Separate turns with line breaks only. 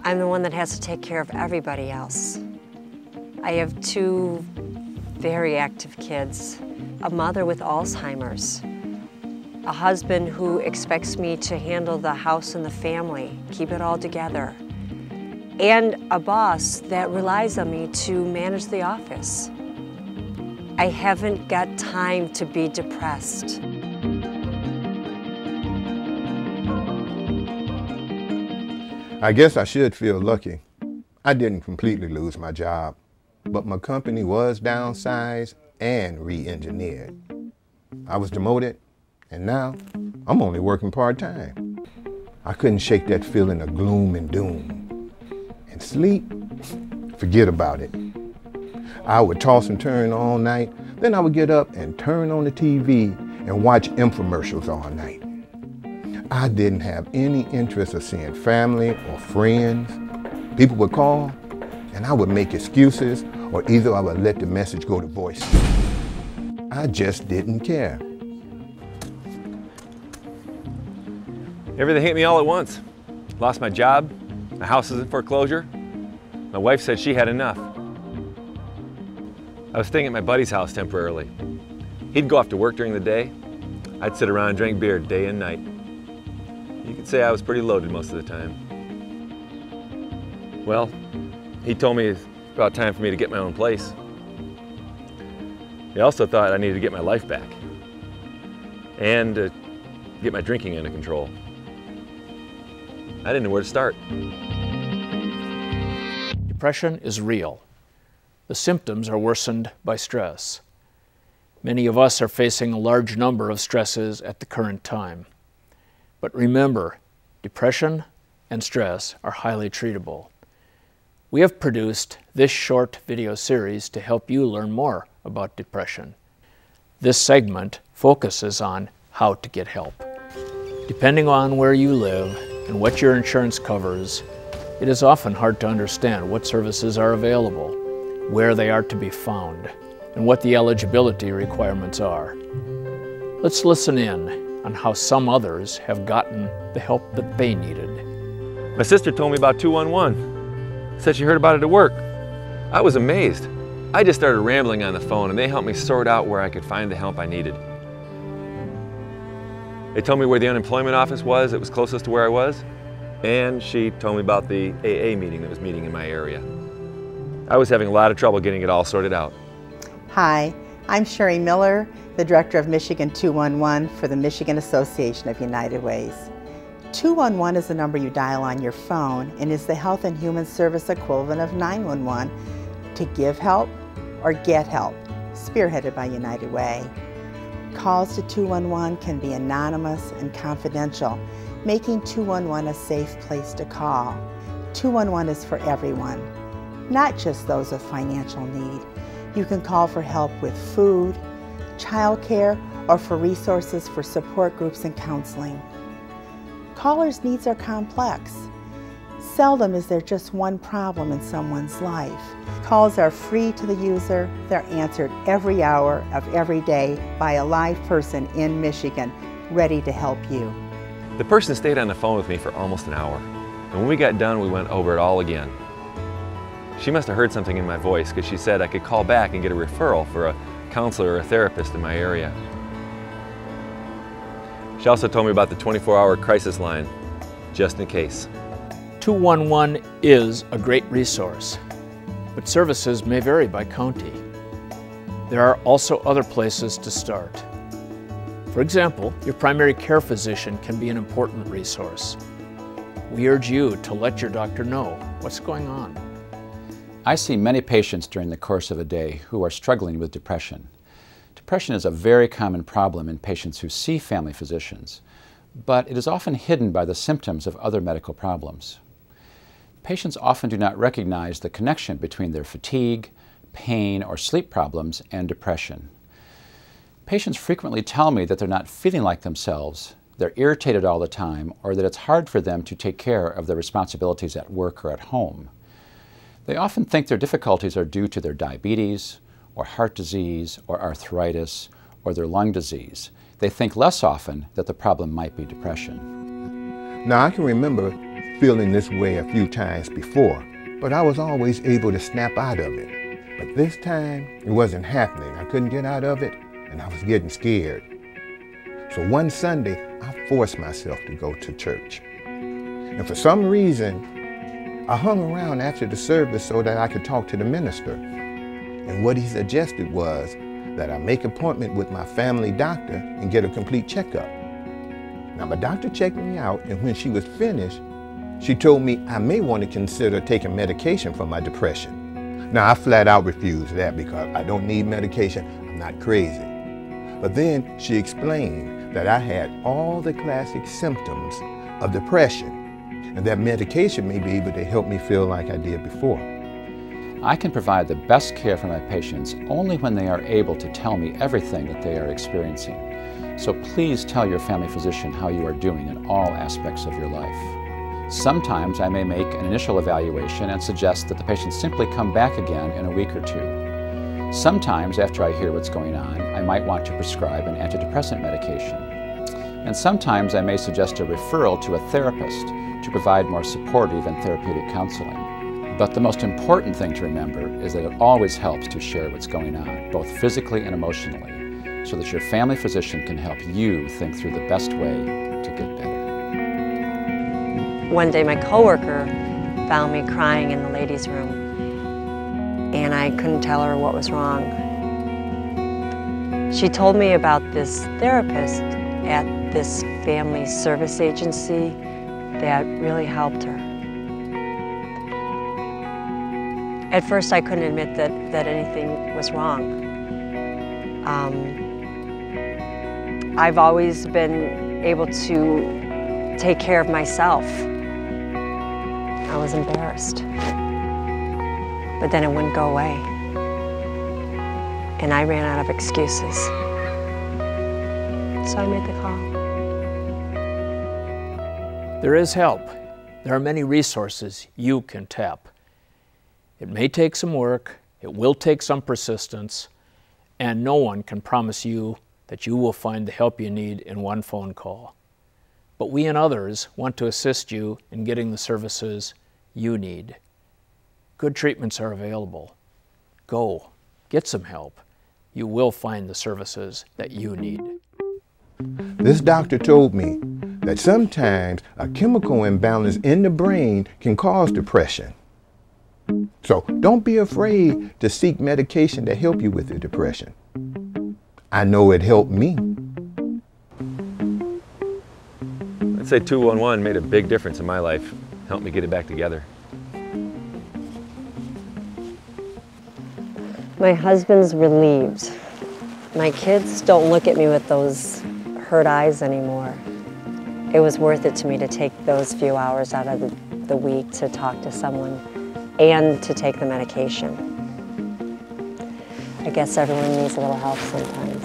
I'm the one that has to take care of everybody else. I have two very active kids, a mother with Alzheimer's, a husband who expects me to handle the house and the family, keep it all together, and a boss that relies on me to manage the office. I haven't got time to be depressed.
I guess I should feel lucky. I didn't completely lose my job, but my company was downsized and re-engineered. I was demoted, and now I'm only working part-time. I couldn't shake that feeling of gloom and doom. And sleep, forget about it. I would toss and turn all night, then I would get up and turn on the TV and watch infomercials all night. I didn't have any interest of seeing family or friends. People would call, and I would make excuses, or either I would let the message go to voice. I just didn't care.
Everything hit me all at once. Lost my job, my house is in foreclosure. My wife said she had enough. I was staying at my buddy's house temporarily. He'd go off to work during the day. I'd sit around and drink beer day and night. You could say I was pretty loaded most of the time. Well, he told me it's about time for me to get my own place. He also thought I needed to get my life back and to get my drinking under control. I didn't know where to start.
Depression is real. The symptoms are worsened by stress. Many of us are facing a large number of stresses at the current time. But remember, depression and stress are highly treatable. We have produced this short video series to help you learn more about depression. This segment focuses on how to get help. Depending on where you live and what your insurance covers, it is often hard to understand what services are available, where they are to be found, and what the eligibility requirements are. Let's listen in on how some others have gotten the help that they needed.
My sister told me about 211. Said she heard about it at work. I was amazed. I just started rambling on the phone and they helped me sort out where I could find the help I needed. They told me where the unemployment office was that was closest to where I was, and she told me about the AA meeting that was meeting in my area. I was having a lot of trouble getting it all sorted out.
Hi, I'm Sherry Miller, the Director of Michigan 211 for the Michigan Association of United Ways. 211 is the number you dial on your phone and is the health and human service equivalent of 911 to give help or get help, spearheaded by United Way. Calls to 211 can be anonymous and confidential, making 211 a safe place to call. 211 is for everyone, not just those with financial need. You can call for help with food, childcare, or for resources for support groups and counseling. Callers' needs are complex. Seldom is there just one problem in someone's life. Calls are free to the user. They're answered every hour of every day by a live person in Michigan, ready to help you.
The person stayed on the phone with me for almost an hour, and when we got done, we went over it all again. She must have heard something in my voice because she said I could call back and get a referral for a counselor or a therapist in my area. She also told me about the 24-hour crisis line, just in case.
211 is a great resource, but services may vary by county. There are also other places to start. For example, your primary care physician can be an important resource. We urge you to let your doctor know what's going on.
I see many patients during the course of a day who are struggling with depression. Depression is a very common problem in patients who see family physicians, but it is often hidden by the symptoms of other medical problems. Patients often do not recognize the connection between their fatigue, pain, or sleep problems and depression. Patients frequently tell me that they're not feeling like themselves, they're irritated all the time, or that it's hard for them to take care of their responsibilities at work or at home. They often think their difficulties are due to their diabetes, or heart disease, or arthritis, or their lung disease. They think less often that the problem might be depression.
Now I can remember feeling this way a few times before, but I was always able to snap out of it. But this time, it wasn't happening. I couldn't get out of it, and I was getting scared. So one Sunday, I forced myself to go to church. And for some reason, I hung around after the service so that I could talk to the minister. And what he suggested was that I make an appointment with my family doctor and get a complete checkup. Now, my doctor checked me out, and when she was finished, she told me I may want to consider taking medication for my depression. Now, I flat out refused that because I don't need medication. I'm not crazy. But then she explained that I had all the classic symptoms of depression and that medication may be able to help me feel like I did before.
I can provide the best care for my patients only when they are able to tell me everything that they are experiencing. So please tell your family physician how you are doing in all aspects of your life. Sometimes I may make an initial evaluation and suggest that the patient simply come back again in a week or two. Sometimes, after I hear what's going on, I might want to prescribe an antidepressant medication. And sometimes I may suggest a referral to a therapist to provide more supportive and therapeutic counseling. But the most important thing to remember is that it always helps to share what's going on, both physically and emotionally, so that your family physician can help you think through the best way to get better.
One day my coworker found me crying in the ladies' room, and I couldn't tell her what was wrong. She told me about this therapist at this family service agency that really helped her. At first I couldn't admit that anything was wrong. I've always been able to take care of myself. I was embarrassed. But then it wouldn't go away. And I ran out of excuses. So I made the call.
There is help. There are many resources you can tap. It may take some work, it will take some persistence, and no one can promise you that you will find the help you need in one phone call. But we and others want to assist you in getting the services you need. Good treatments are available. Go, get some help. You will find the services that you need.
This doctor told me that sometimes a chemical imbalance in the brain can cause depression. So don't be afraid to seek medication to help you with the depression. I know it helped me.
I'd say 211 made a big difference in my life, helped me get it back together.
My husband's relieved. My kids don't look at me with those hurt eyes anymore. It was worth it to me to take those few hours out of the week to talk to someone and to take the medication. I guess everyone needs a little help sometimes.